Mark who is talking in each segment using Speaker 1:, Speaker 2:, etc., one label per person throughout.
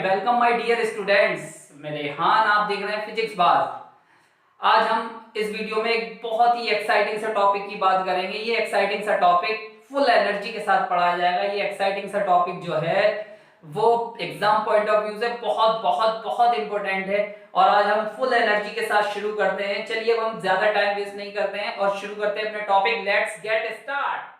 Speaker 1: Welcome my dear students. मेरे रेहान, आप देख रहे हैं फिजिक्स बाज। आज हम इस वीडियो में एक बहुत ही एक्साइटिंग सा टॉपिक की बात करेंगे। ये एक्साइटिंग सा टॉपिक फुल एनर्जी के साथ पढ़ाया जाएगा। ये एक्साइटिंग सा टॉपिक जो है वो एग्जाम पॉइंट ऑफ व्यू से बहुत बहुत बहुत इंपॉर्टेंट है और आज हम फुल एनर्जी के साथ शुरू करते हैं। चलिए, अब हम ज्यादा टाइम वेस्ट नहीं करते हैं और शुरू करते हैं अपने टॉपिक। Let's get start.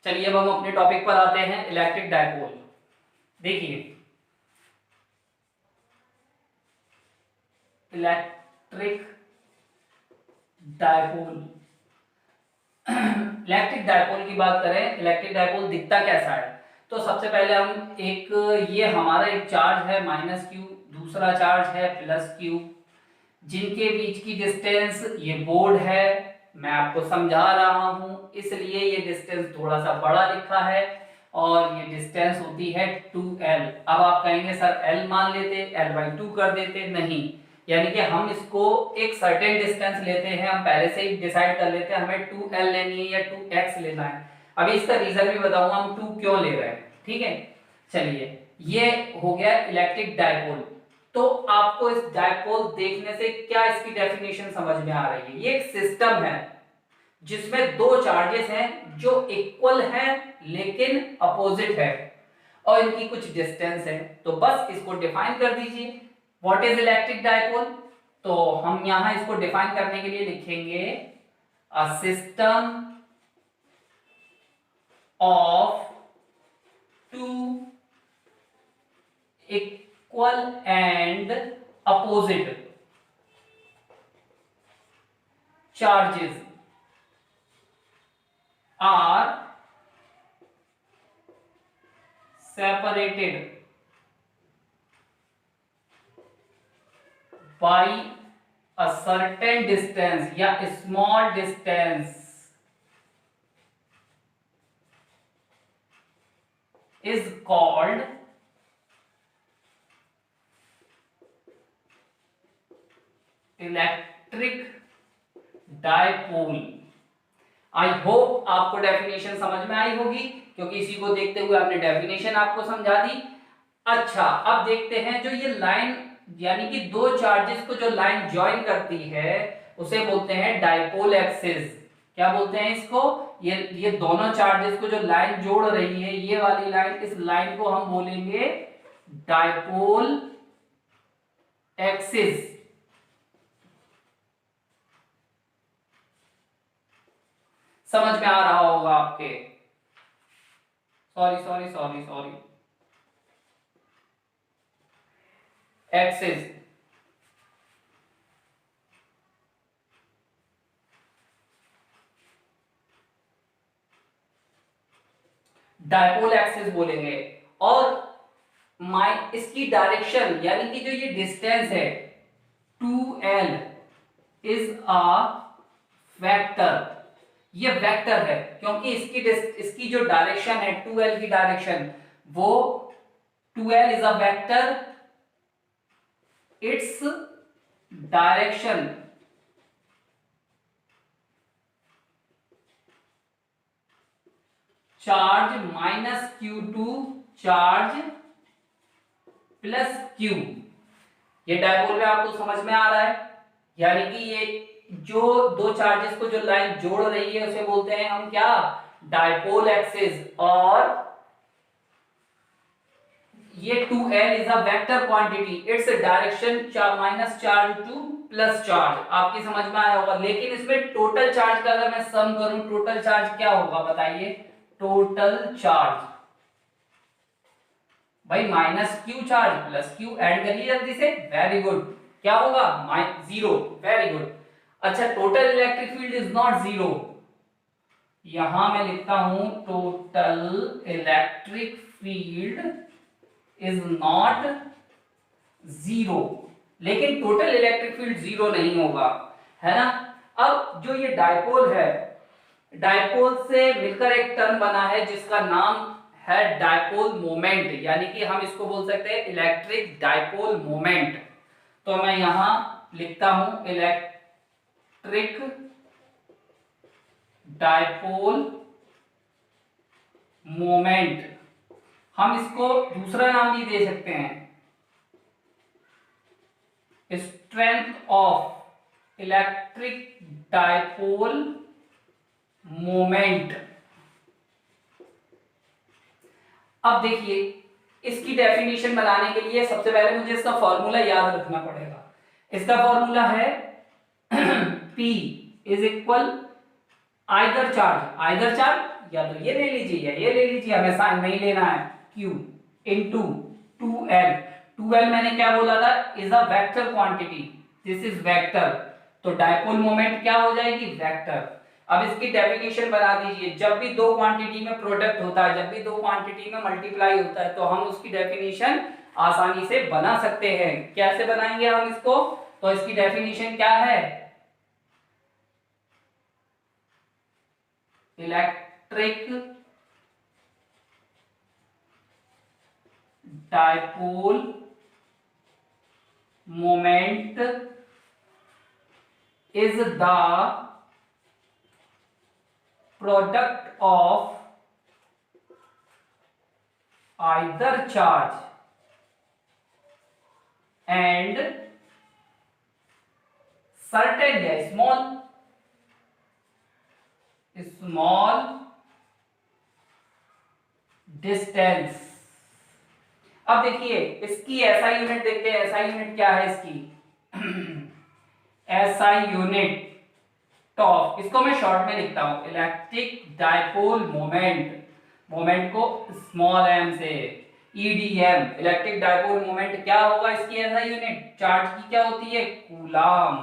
Speaker 1: चलिए, अब हम अपने टॉपिक पर आते हैं, इलेक्ट्रिक डायपोल। देखिए, इलेक्ट्रिक डायपोल इलेक्ट्रिक डायपोल की बात करें, इलेक्ट्रिक डायपोल दिखता कैसा है? तो सबसे पहले हम ये हमारा एक चार्ज है -q, दूसरा चार्ज है +q, जिनके बीच की डिस्टेंस ये बोर्ड है। मैं आपको समझा रहा हूं इसलिए ये डिस्टेंस थोड़ा सा बड़ा लिखा है और ये डिस्टेंस होती है 2l। अब आप कहेंगे सर l मान लेते, l/2 कर देते। नहीं, यानी कि हम इसको एक सर्टेन डिस्टेंस लेते हैं, हम पहले से ही डिसाइड कर लेते हैं हमें 2l लेनी है या 2x लेना है। अभी इसका रीजन भी बताऊंगा हम 2 क्यों ले रहे हैं, ठीक है। चलिए, ये हो गया इलेक्ट्रिक डायपोल। तो आपको इस डायपोल देखने से क्या इसकी डेफिनेशन समझ में आ रही है? ये एक सिस्टम है जिसमें दो चार्जेस हैं जो इक्वल हैं लेकिन अपोजिट है और इनकी कुछ डिस्टेंस है। तो बस इसको डिफाइन कर दीजिए, व्हाट इज इलेक्ट्रिक डायपोल। तो हम यहां इसको डिफाइन करने के लिए लिखेंगे a system of two equal and opposite charges are separated by a certain distance या small distance is called electric dipole। I hope आपको डेफिनेशन समझ में आई होगी, क्योंकि इसी को देखते हुए आपने डेफिनेशन आपको समझा दी। अच्छा, अब देखते हैं जो ये लाइन यानी कि दो चार्जेस को जो लाइन ज्वाइन करती है उसे बोलते हैं डायपोल एक्सिस। क्या बोलते हैं इसको? ये दोनों चार्जेस को जो लाइन जोड़ रही है, ये वाली लाइन, इस लाइन को हम बोलेंगे डायपोल एक्सिस। समझ में आ रहा होगा आपके? Sorry sorry sorry sorry, axis. Dipole axis बोलेंगे और इसकी डायरेक्शन यानी कि जो ये डिस्टेंस है 2l इज अ वेक्टर। ये वेक्टर है क्योंकि इसकी जो डायरेक्शन है 2l की डायरेक्शन, वो 2l is a vector. It's direction charge -q to charge +q। ये डायपोल में आपको समझ में आ रहा है? यानी कि ये जो दो चार्जेस को जो लाइन जोड़ रही है उसे बोलते हैं हम क्या? Dipole axis. और ये 2l is a vector quantity, its direction minus charge two plus charge. आपकी समझ में आया होगा। लेकिन इसमें टोटल चार्ज का अगर मैं सम करूं, टोटल चार्ज क्या होगा बताइए? टोटल चार्ज भाई -q चार्ज +q ऐड करिए जल्दी से। Very good. क्या होगा? -0। Very good. अच्छा, total electric field is not 0। यहां मैं लिखता हूं total electric field is not 0। लेकिन टोटल इलेक्ट्रिक फील्ड 0 नहीं होगा, है ना। अब जो ये डायपोल है, डायपोल से मिलकर एक टर्म बना है जिसका नाम है डायपोल मोमेंट, यानी कि हम इसको बोल सकते हैं इलेक्ट्रिक डायपोल मोमेंट। तो मैं यहां लिखता हूं इलेक्ट्रिक डायपोल मोमेंट, हम इसको दूसरा नाम भी दे सकते हैं, strength of electric dipole moment. अब देखिए, इसकी डेफिनेशन बनाने के लिए सबसे पहले मुझे इसका फॉर्मूला याद रखना पड़ेगा। इसका फॉर्मूला है P is equal either charge या तो ये ले लीजिए या ये ले लीजिए, हमें साइन नहीं लेना है, Q इंटू 2L। 2L मैंने क्या बोला था, is a vector quantity, this is vector, तो डायपोल मोमेंट क्या हो जाएगी, वेक्टर। अब इसकी डेफिनेशन बना दीजिए, जब भी दो क्वांटिटी में प्रोडक्ट होता है, जब भी दो क्वांटिटी में मल्टीप्लाई होता है, तो हम उसकी डेफिनेशन आसानी से बना सकते हैं। कैसे बनाएंगे हम इसको, तो इसकी डेफिनेशन क्या है, electric dipole moment is the product of either charge and certain या स्मॉल डिस्टेंस। अब देखिए, इसकी एसआई यूनिट देखते हैं, एसआई यूनिट क्या है इसकी एसआई यूनिट टॉप, इसको मैं शॉर्ट में लिखता हूं, इलेक्ट्रिक डायपोल मोमेंट को स्मॉल एम से, ईडीएम, इलेक्ट्रिक डायपोल मोमेंट क्या होगा, इसकी एसआई यूनिट चार्ज की क्या होती है, कूलाम,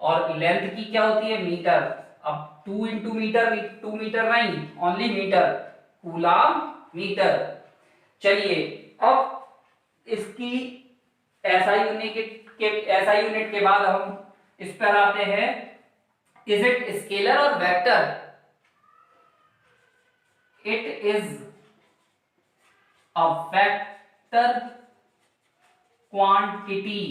Speaker 1: और लेंथ की क्या होती है, मीटर। अब 2 इंटू मीटर, 2 मीटर नहीं, ओनली मीटर, कूलाम मीटर। चलिए, अब इसकी एसआई यूनिट के बाद हम इस पर आते हैं, इज इट स्केलर और vector, it is a vector quantity,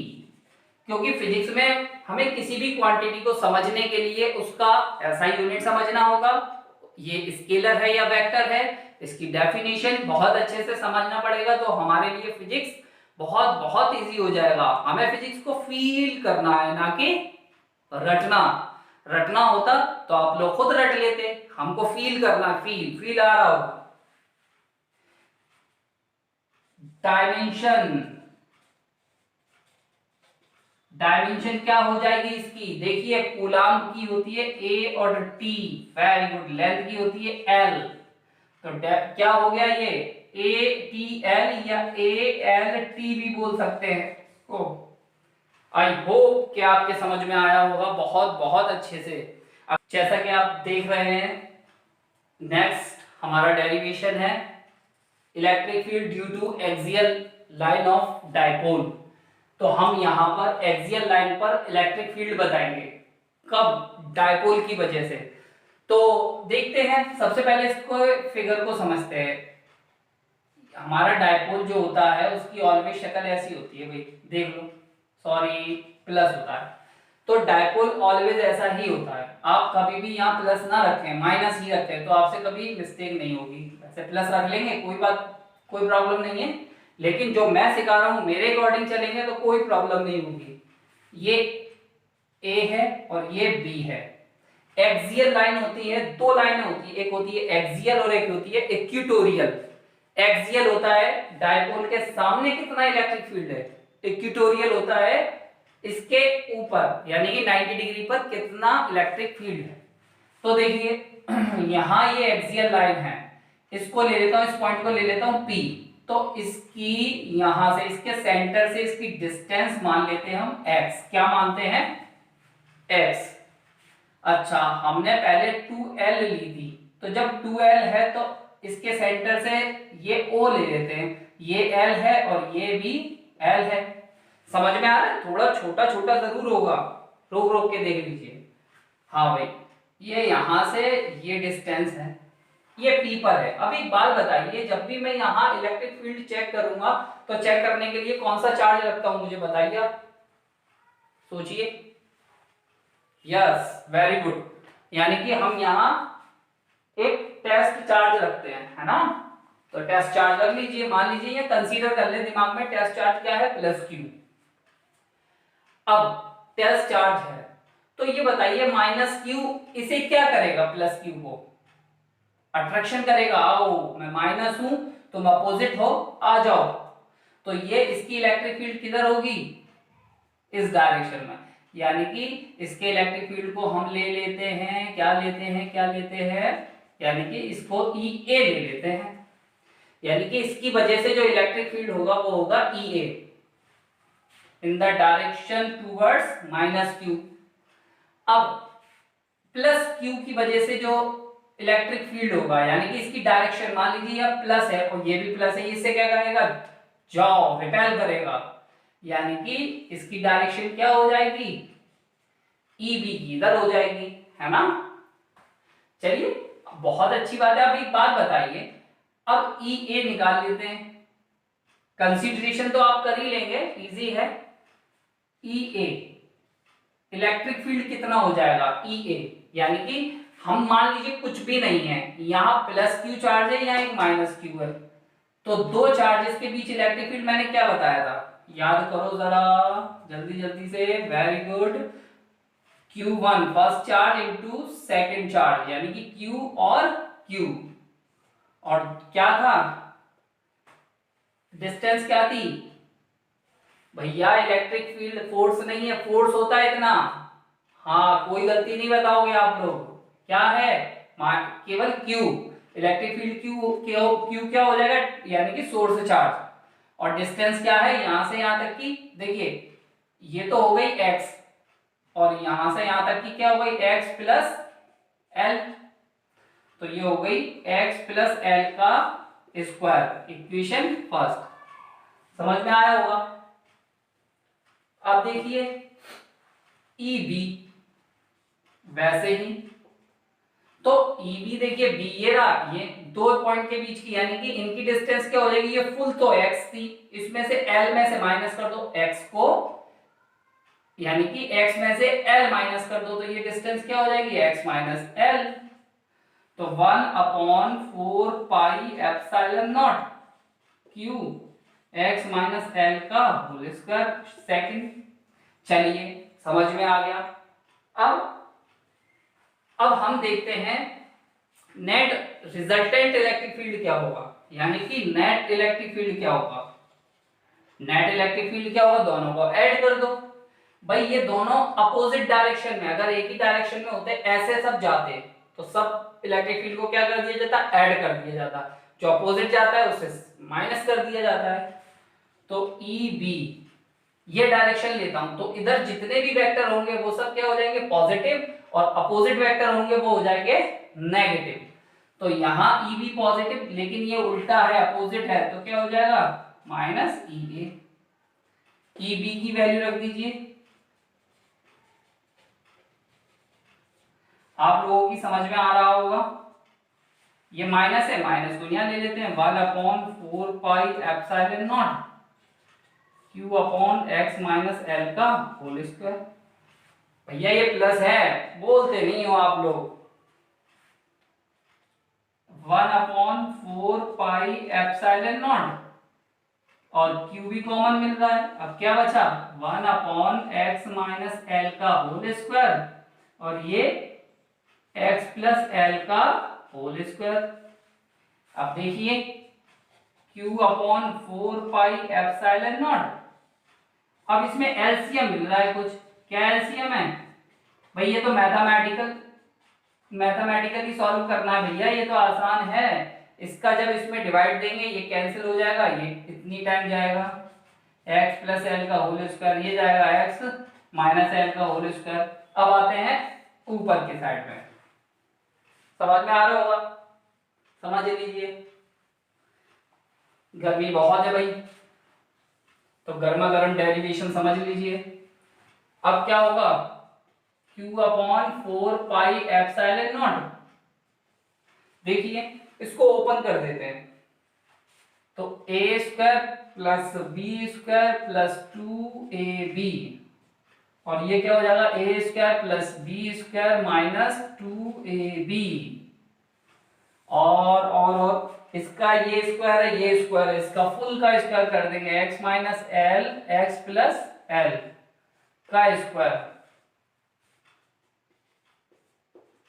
Speaker 1: क्योंकि फिजिक्स में हमें किसी भी क्वांटिटी को समझने के लिए उसका एसआई यूनिट समझना होगा, ये स्केलर है या वेक्टर है, इसकी डेफिनेशन बहुत अच्छे से समझना पड़ेगा, तो हमारे लिए फिजिक्स बहुत बहुत इजी हो जाएगा। हमें फिजिक्स को फील करना है, ना कि रटना होता तो आप लोग खुद रट लेते, हमको फील करना, फील आ रहा होगा। डायमेंशन क्या हो जाएगी इसकी, देखिए कूलाम की होती है A और T, वेरी गुड, लेंथ की होती है L, तो क्या हो गया ये ATL या ALT भी बोल सकते हैं इसको। आई होप कि आपके समझ में आया होगा बहुत बहुत अच्छे से। अब जैसा कि आप देख रहे हैं, नेक्स्ट हमारा डेरिवेशन है electric field due to axial line of dipole. तो हम यहां पर एक्सियल लाइन पर इलेक्ट्रिक फील्ड बताएंगे, कब, डायपोल की वजह से। तो देखते हैं, सबसे पहले इसको फिगर को समझते हैं। हमारा डायपोल जो होता है उसकी ऑलवेज शक्ल ऐसी होती है, भाई देख लो, सॉरी प्लस होता है, तो डायपोल ऑलवेज ऐसा ही होता है। आप कभी भी यहाँ प्लस ना रखें, माइनस ही रखें, तो आपसे कभी मिस्टेक नहीं होगी। वैसे प्लस रख लेंगे, कोई प्रॉब्लम नहीं है, लेकिन जो मैं सिखा रहा हूं मेरे अकॉर्डिंग चलेंगे तो कोई प्रॉब्लम नहीं होगी। ये ए है और ये बी है। एक्सियल लाइन होती है, दो लाइनें होती है, एक होती है एक्सियल और एक होती है इक्वेटोरियल। एक्सियल होता है डायपोल के सामने कितना इलेक्ट्रिक फील्ड है, इक्वेटोरियल होता है इसके ऊपर यानी कि 90 डिग्री पर कितना इलेक्ट्रिक फील्ड है। तो देखिए यहां ये एक्सियल लाइन है, इसको ले लेता हूं, इस पॉइंट को ले लेता हूं P, तो इसकी यहां से इसके सेंटर से इसकी डिस्टेंस मान लेते हैं हम x, क्या मानते हैं x। अच्छा, हमने पहले 2L ली थी, तो जब 2L है तो इसके सेंटर से ये O ले लेते हैं, ये L है और ये भी L है। समझ में आ रहा है, थोड़ा छोटा छोटा जरूर होगा, रोक रोक के देख लीजिए। हाँ भाई, ये यहां से ये डिस्टेंस है, ये P पर है। अब एक बात बताइए, जब भी मैं यहाँ इलेक्ट्रिक फील्ड चेक करूंगा तो चेक करने के लिए कौन सा चार्ज रखता हूं, मुझे बताइए आप, सोचिए। यस, वेरी गुड, यानी कि हम यहाँ एक टेस्ट चार्ज रखते हैं, है ना। तो टेस्ट चार्ज रख लीजिए, मान लीजिए ये कंसीडर कर ले दिमाग में, टेस्ट चार्ज क्या है, प्लस क्यू। अब टेस्ट चार्ज है तो ये बताइए माइनस क्यू इसे क्या करेगा, प्लस क्यू को अट्रैक्शन करेगा, आओ मैं माइनस हूं तुम अपोजिट हो, आ जाओ। तो ये इसकी इलेक्ट्रिक फील्ड किधर होगी, इस डायरेक्शन में, यानी कि इसके इलेक्ट्रिक फील्ड को हम ले लेते हैं, क्या लेते हैं, क्या लेते हैं, यानी कि इसको ई ए ले लेते हैं, यानी कि इसकी वजह से जो इलेक्ट्रिक फील्ड होगा वो होगा E A in the direction towards minus q. अब प्लस क्यू की वजह से जो इलेक्ट्रिक फील्ड होगा, यानी कि इसकी डायरेक्शन मान लीजिए यह प्लस है और ये भी प्लस है, इससे क्या करेगा, जाओ रिपेल करेगा, यानी कि इसकी डायरेक्शन क्या हो जाएगी, ई बी की इधर हो जाएगी, है ना। चलिए बहुत अच्छी बात है। अब एक बात बताइए, अब ई ए निकाल लेते हैं, कंसीडरेशन तो आप कर ही लेंगे, इजी है। ई ए इलेक्ट्रिक फील्ड कितना हो जाएगा, ई ए, यानी कि हम मान लीजिए कुछ भी नहीं है, यहाँ प्लस क्यू चार्ज है, यहाँ एक माइनस क्यू है, तो दो चार्जेस के बीच इलेक्ट्रिक फील्ड मैंने क्या बताया था, याद करो जरा जल्दी जल्दी से, very good, Q1 first charge into second charge, यानी कि Q और Q, और क्या था, डिस्टेंस क्या थी भैया, इलेक्ट्रिक फील्ड फोर्स नहीं है, फोर्स होता है इतना, हाँ कोई गलती नहीं बताओगे आप लोग, क्या है, केवल Q, इलेक्ट्रिक फील्ड Q क्या हो जाएगा, यानी कि सोर्स चार्ज, और डिस्टेंस क्या है यहां से यहां तक की, देखिए ये तो हो गई x, और यहां से यहां तक की क्या हो गई, x प्लस एल, तो ये हो गई x प्लस एल का स्क्वायर, इक्वेशन फर्स्ट, समझ में आया होगा। अब देखिए ई बी वैसे ही, तो ई बी देखिए बी ये रहा, ये दो पॉइंट के बीच की, यानी कि इनकी डिस्टेंस क्या हो जाएगी, ये फुल तो x थी, इसमें से l में से माइनस कर दो x को, यानी कि x में से l माइनस कर दो, तो ये डिस्टेंस क्या हो जाएगी, x माइनस l, तो 1/4 pi epsilon not q x minus l का होल स्क्वायर सेकंड। चलिए समझ में आ गया। अब हम देखते हैं नेट रिजल्टेंट इलेक्ट्रिक फील्ड क्या होगा, यानी कि नेट इलेक्ट्रिक फील्ड क्या होगा, नेट इलेक्ट्रिक फील्ड क्या होगा, दोनों को ऐड कर दो। भाई ये दोनों अपोजिट डायरेक्शन में, अगर एक ही डायरेक्शन में होते ऐसे सब जाते तो सब इलेक्ट्रिक फील्ड को क्या कर दिया जाता, ऐड कर दिया जाता, जो अपोजिट जाता है उससे माइनस कर दिया जाता है। तो ई बी ये डायरेक्शन लेता हूं तो इधर जितने भी वेक्टर होंगे वो सब क्या हो जाएंगे, पॉजिटिव, और अपोजिट वेक्टर होंगे वो हो जाएंगे नेगेटिव। तो यहां ई बी पॉजिटिव, लेकिन ये उल्टा है, अपोजिट है, तो क्या हो जाएगा, माइनस ई ए। ई बी की वैल्यू रख दीजिए, आप लोगों की समझ में आ रहा होगा, ये माइनस है, माइनस को यहां ले लेते हैं, 1/4 pi epsilon not q upon x minus L का होल स्क्वायर। भैया ये प्लस है, बोलते नहीं हो आप लोग, 1/4 पाई एप्सिलॉन नॉट, और q भी कॉमन मिल रहा है, अब क्या बचा, 1/x माइनस एल का होल स्क्वायर, और ये x प्लस एल का होल स्क्वायर। अब देखिए q/4 पाई एप्सिलॉन नॉट, अब इसमें एलसीएम मिल रहा है कुछ, क्या एलसीएम है भाई, ये तो मैथमेटिकली सॉल्व करना है भैया, ये तो आसान है, इसका जब इसमें डिवाइड देंगे ये कैंसिल हो जाएगा, ये इतनी टाइम जाएगा, x प्लस एल का होल स्क्वायर, ये जाएगा x माइनस एल का होल स्क्वायर। अब आते हैं ऊपर के साइड में, समझ में आ रहा होगा, समझ लीजिए, गर्मी बहुत है भाई, तो गर्मा गर्म डेरिवेशन समझ लीजिए। अब क्या होगा, q/4 पाई एप्सिलॉन नॉट, देखिए इसको ओपन कर देते हैं, तो a square plus B square plus 2ab, और ये क्या हो जाएगा, a square plus B square minus 2ab, और इसका ये स्क्वायर है, ये स्क्वायर है, इसका फुल का स्क्वायर कर देंगे, x minus L x plus L का स्क्वायर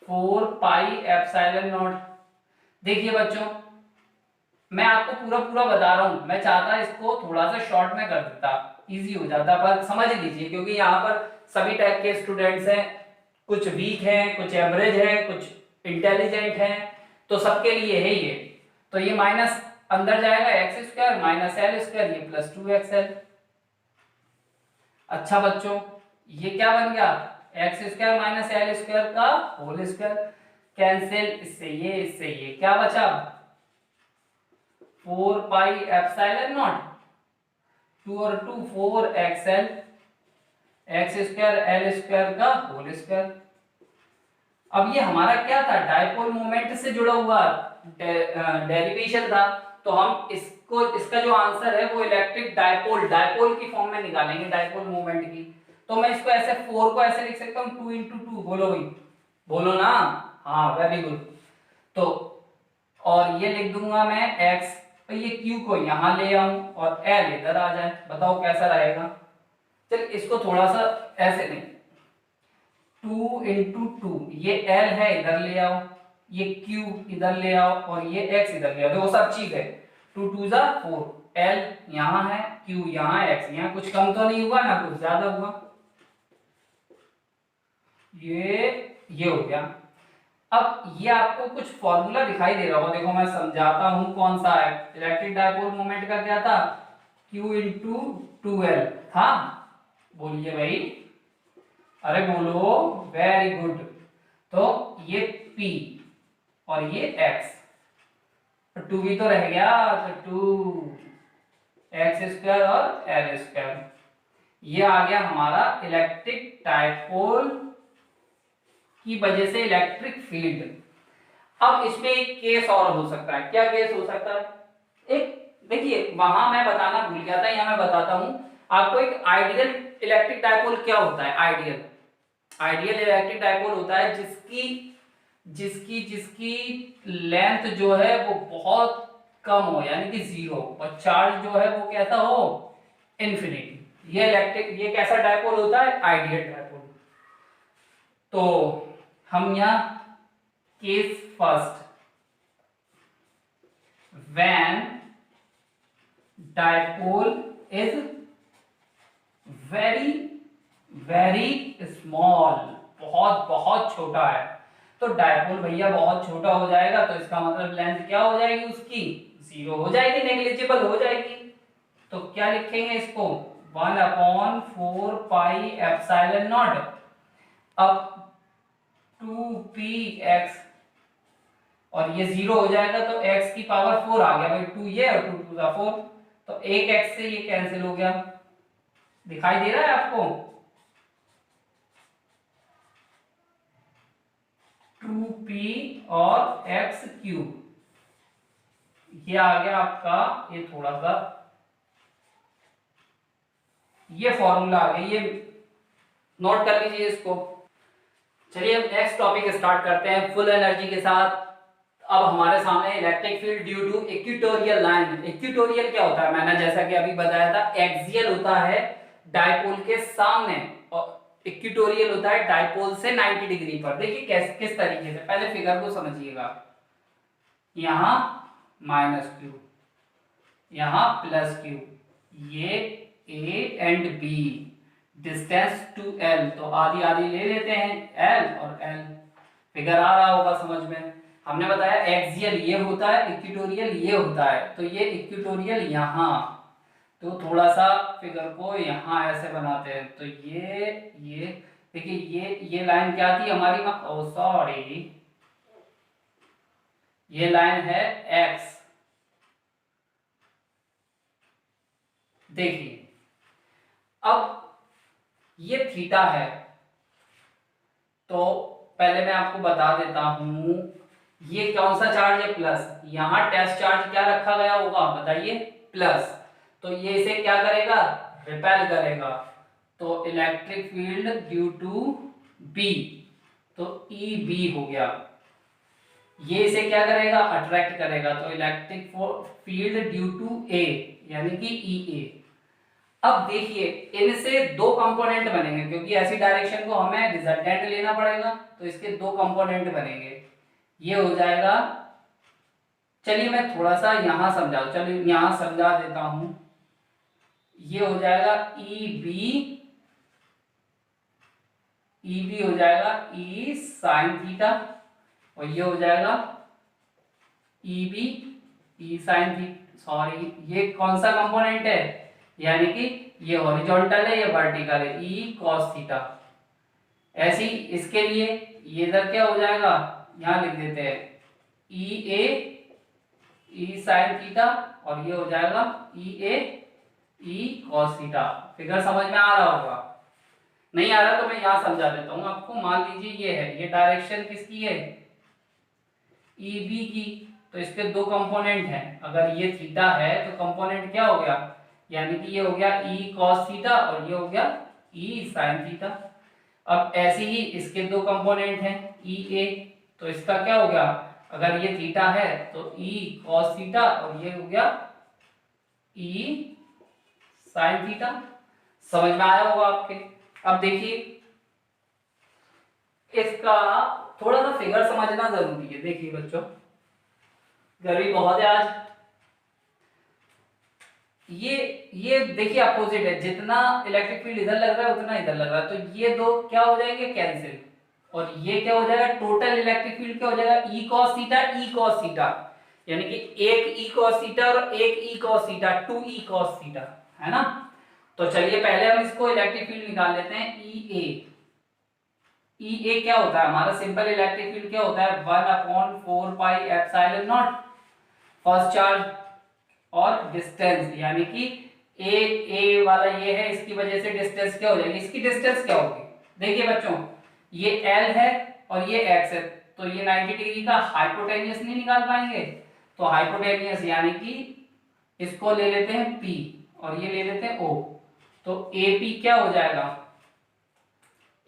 Speaker 1: 4 पाई एप्सिलॉन नॉट। देखिए बच्चों, मैं आपको पूरा पूरा बता रहा हूं, मैं चाहता इसको थोड़ा सा शॉर्ट में कर देता, इजी हो जाता, पर समझ लीजिए क्योंकि यहाँ पर सभी टाइप के स्टूडेंट्स हैं, कुछ वीक हैं, कुछ एवरेज हैं, कुछ इंटेलिजेंट हैं, तो सबके लिए है ये। तो ये माइनस अंदर जाएगा x square minus L square, ये प्लस 2xl। अच्छा बच्चों, ये क्या बन गया, x square minus L square का होल स्क्वायर, कैंसिल, इससे ये क्या बचा, 4 पाई एप्सिलॉन नॉट, 2 और 2 4 xl, x square L square का होल स्क्वायर। अब ये हमारा क्या था, डायपोल मोमेंट से जुड़ा हुआ डेरिवेशन था, तो हम इसको, इसका जो आंसर है वो इलेक्ट्रिक डायपोल की फॉर्म में निकालेंगे, डायपोल मोमेंट की। तो मैं इसको ऐसे 4 को ऐसे लिख सकता हूँ 2 इंटू 2, बोलो भाई, बोलो ना, हाँ वेरी गुड। तो और ये लिख दूंगा मैं x, तो ये q को यहां ले आऊं और l इधर आ जाए, बताओ कैसा रहेगा। चल इसको थोड़ा सा ऐसे नहीं, 2 इंटू 2, ये l है इधर ले आओ, ये q इधर ले आओ और ये x इधर ले आओ, देखो सब चीज है, 2 2 जा 4, l यहाँ है, q यहाँ है, x यहाँ, कुछ कम तो नहीं हुआ ना कुछ ज्यादा हुआ, ये हो गया। अब ये आपको कुछ फॉर्मूला दिखाई दे रहा होगा, देखो मैं समझाता हूं कौन सा है, इलेक्ट्रिक डायपोल मोमेंट का क्या था, q इंटू 2l था, बोलिए भाई, अरे बोलो, वेरी गुड। तो ये p और ये x, तो 2 भी तो रह गया, तो 2x स्क्वायर और l स्क्वायर, ये आ गया हमारा इलेक्ट्रिक डायपोल की वजह से इलेक्ट्रिक फील्ड। अब इसमें एक केस और हो सकता है, क्या केस हो सकता है, एक देखिए वहां मैं बताना भूल गया था, यहां मैं बताता हूं आपको, एक आइडियल इलेक्ट्रिक डायपोल क्या होता है, आइडियल इलेक्ट्रिक डायपोल होता है जिसकी जिसकी लेंथ जो है वो बहुत कम हो, यानी कि 0, और चार्ज जो है वो कैसा हो, इन्फिनिटी। ये कैसा डायपोल होता है, आइडियल डायपोल। तो हम यहाँ case first, when dipole is very very small, बहुत बहुत छोटा है, तो डायपोल भैया बहुत छोटा हो जाएगा, तो इसका मतलब लेंथ क्या हो जाएगी उसकी, 0 हो जाएगी, नेग्लिजिबल हो जाएगी। तो क्या लिखेंगे इसको, 1/4 पाई एप्सिलॉन नॉट, अब 2px, और ये 0 हो जाएगा तो x की पावर 4 आ गया भाई, 2 ये और 2 2 4, तो एक x से ये कैंसिल हो गया, दिखाई दे रहा है आपको, 2p और x क्यूब, ये आ गया आपका, ये थोड़ा सा ये फॉर्मूला आ गया, ये नोट कर लीजिए इसको। चलिए अब नेक्स्ट टॉपिक स्टार्ट करते हैं फुल एनर्जी के साथ। अब हमारे सामने electric field due to equatorial line. Equatorial क्या होता है, मैंने जैसा कि अभी बताया था, एक्सियल होता है डायपोल के सामने, और इक्वेटोरियल होता है डायपोल से 90 डिग्री पर। देखिए किस तरीके से, पहले फिगर को समझिएगा, यहाँ -q, यहाँ +q, ये a and b, distance two l, तो आधी आधी ले लेते हैं, l और l, फिगर आ रहा होगा समझ में। हमने बताया एक्सियल ये होता है, इक्वेटोरियल ये होता है, तो ये इक्वेटोरियल यहाँ, तो थोड़ा सा फिगर को यहाँ ऐसे बनाते हैं, तो ये देखिए, ये लाइन क्या थी हमारी, ओ सॉरी, ये लाइन है x, देखिए अब ये थीटा है, तो पहले मैं आपको बता देता हूं, ये कौन सा चार्ज है, प्लस, यहां टेस्ट चार्ज क्या रखा गया होगा बताइए, प्लस, तो ये इसे क्या करेगा, रिपेल करेगा, तो electric field due to B, तो ई बी हो गया, ये इसे क्या करेगा, अट्रैक्ट करेगा, तो इलेक्ट्रिक फील्ड ड्यू टू ए यानी कि ई ए। अब देखिए इनसे दो कंपोनेंट बनेंगे, क्योंकि ऐसी डायरेक्शन को हमें रिजल्टेंट लेना पड़ेगा, तो इसके दो कंपोनेंट बनेंगे। ये हो जाएगा, चलिए मैं थोड़ा सा यहां समझाऊं, चलिए यहां समझा देता हूं। ये हो जाएगा ई बी हो जाएगा ई साइन थीटा, और ये हो जाएगा E B E sine theta. Sorry, ये कौन सा कंपोनेंट है, यानी कि ये हॉरिजॉन्टल है, ये वर्टिकल है, ई कॉस थीटा। ऐसे ही इसके लिए ये इधर क्या हो जाएगा, यहां लिख देते हैं ई ए ई साइन थीटा, और ये हो जाएगा ई ए ई कॉस थीटा। फिगर समझ में आ रहा होगा, नहीं आ रहा तो मैं यहां समझा देता हूं आपको। मान लीजिए ये है, ये डायरेक्शन किसकी है, ई बी की, तो इसके दो कंपोनेंट हैं। अगर ये थीटा है तो कंपोनेंट क्या हो गया, यानी कि ये हो गया ई कॉस थीटा, और ये हो गया ई साइन थीटा। अब ऐसे ही इसके दो कंपोनेंट हैं ई ए, तो इसका क्या हो गया, अगर ये थीटा है तो ई कॉस थीटा, और ये हो गया ई साइन थीटा। समझ में आया होगा आपके। अब देखिए इसका थोड़ा सा फिगर समझना जरूरी है। देखिए बच्चों, गर्मी बहुत है आज। ये देखिए अपोजिट है, जितना इलेक्ट्रिक फील्ड इधर लग रहा है उतना इधर लग रहा है, तो ये दो क्या हो जाएंगे, कैंसिल। और ये क्या हो जाएगा, टोटल इलेक्ट्रिक फील्ड क्या हो जाएगा, ई कॉस थीटा, यानी कि एक ई कॉस थीटा और एक E cos theta, 2 E cos theta, है ना। तो चलिए पहले हम इसको इलेक्ट्रिक फील्ड निकाल लेते हैं। ई ए क्या होता है हमारा, सिंपल इलेक्ट्रिक फील्ड क्या होता है, 1/4 pi epsilon naught first charge और डिस्टेंस, यानी कि ए वाला ये है, इसकी वजह से डिस्टेंस क्या हो जाएगी, इसकी डिस्टेंस क्या होगी। देखिए बच्चों, ये एल है और ये एक्स है, तो ये 90 डिग्री का हाइपोटेनियस नहीं निकाल पाएंगे, तो हाइपोटेनियस यानी कि इसको ले लेते हैं पी और ये ले लेते हैं ओ, तो ए पी क्या हो जाएगा,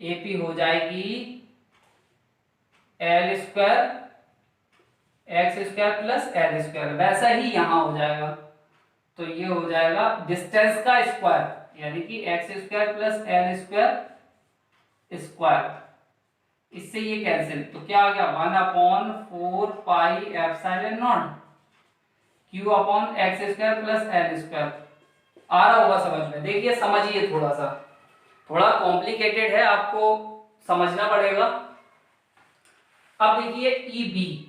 Speaker 1: ए पी हो जाएगी L square x square plus L square. वैसा ही यहां हो जाएगा, तो ये हो जाएगा डिस्टेंस का स्क्वायर, यानी कि x square plus L square, इससे ये कैंसिल, तो क्या आ गया 1/4 pi epsilon naught q upon x square plus L square. आ रहा होगा समझ में। देखिए समझिए, थोड़ा कॉम्प्लिकेटेड है, आपको समझना पड़ेगा। अब देखिए E B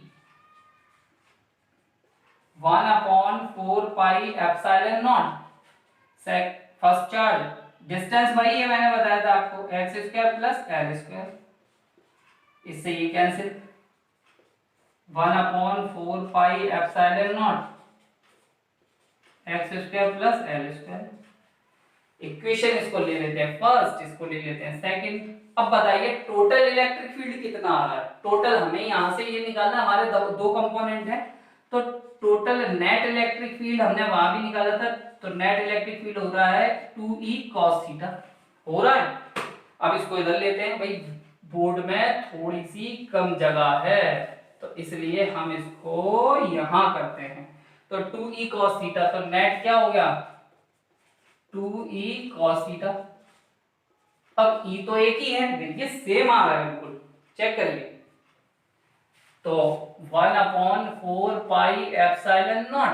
Speaker 1: 1/4 pi epsilon naught first charge, distance वही है, मैंने बताया था आपको, X square plus L square, इससे ये cancel 1/4 pi epsilon naught X square plus L square. Equation इसको ले लेते हैं फर्स्ट, इसको ले लेते हैं सेकंड। अब बताइए टोटल इलेक्ट्रिक फील्ड कितना आ रहा है, टोटल हमें यहां से ये निकालना, हमारे दो कंपोनेंट है, तो टोटल नेट इलेक्ट्रिक फील्ड हमने वहां भी निकाला था, तो नेट इलेक्ट्रिक फील्ड हो रहा है 2e cos थीटा, हो रहा है। अब इसको इधर लेते हैं, भाई बोर्ड में थोड़ी सी कम जगह है, तो इसलिए हम इसको यहां करते हैं, तो 2e cos थीटा, तो नेट क्या हो गया 2e cos थीटा। अब e तो एक ही है, देखिए सेम आ रहा है बिल्कुल, चेक करिए, तो 1/4 pi epsilon not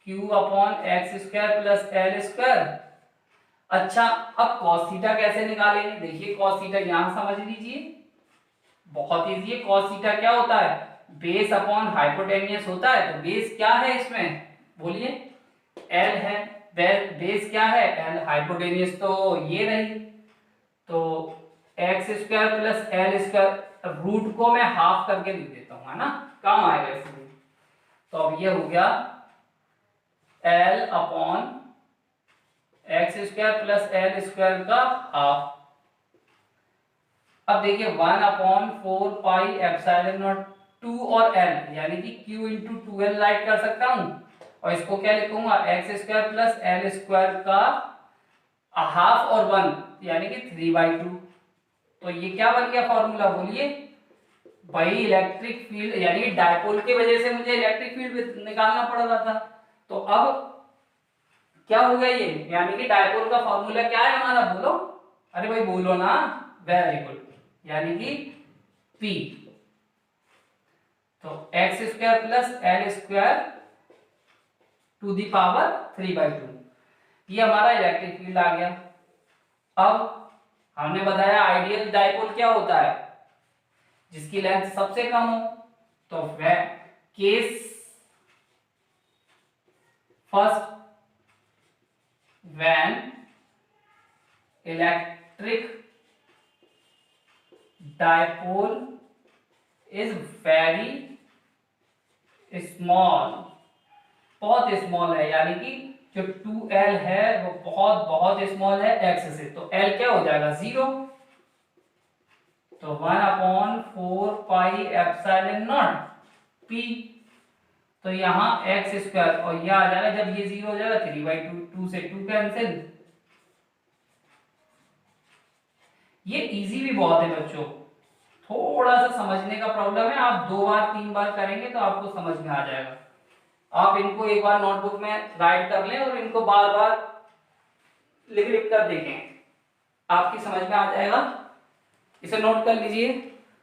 Speaker 1: q upon x square plus L square. अच्छा, अब cos थीटा कैसे निकालेंगे, देखिए cos थीटा यहां समझ लीजिए, बहुत इजी है। cos थीटा क्या होता है, बेस अपॉन हाइपोटेनियस होता है, तो बेस क्या है इसमें बोलिए, l है, बेस क्या है l, हाइपोटेनियस तो ये रही, तो X square plus L square, root को मैं हाफ करके लिख देता हूं, है ना, काम आएगा इसलिए। तो अब ये हो गया L upon x square plus L square का हाफ। अब देखिए 1/4 पाई एप्सिलॉन नॉट 2 और एल, यानी कि q इंटू 2l राइट कर सकता हूं, और इसको क्या लिखूंगा x square plus L square का हाफ और 1, यानी कि 3/2। तो ये क्या बन गया फॉर्मूला बोलिए, भाई इलेक्ट्रिक फील्ड यानी कि डायपोल की वजह से मुझे इलेक्ट्रिक फील्ड निकालना पड़ रहा था, तो अब क्या हो गया ये, यानी कि डायपोल का फॉर्मूला क्या है हमारा, बोलो, अरे भाई बोलो ना, वेरी गुड, यानी कि P, तो X square plus L square to the power 3/2, ये हमारा इलेक्ट्रिक फील्ड आ गया। अब हमने बताया आइडियल डायपोल क्या होता है, जिसकी लेंथ सबसे कम हो, तो वह case first when electric dipole is very small, बहुत स्मॉल है, यानी कि जो 2l है वो बहुत बहुत स्मॉल है x से, तो l क्या हो जाएगा 0, तो 1/4 पाई एप्सिलॉन नॉट p, तो यहाँ एक्स स्क्वायर और यह आ जाएगा, जब ये 0 हो जाएगा 3/2, 2 से 2 कैंसिल। ये इजी भी बहुत है बच्चों, थोड़ा सा समझने का प्रॉब्लम है, आप 2 बार 3 बार करेंगे तो आपको समझ में आ जाएगा। आप इनको एक बार नोटबुक में राइट कर लें और इनको बार बार लिख लिख कर देखें, आपकी समझ में आ जाएगा। इसे नोट कर लीजिए।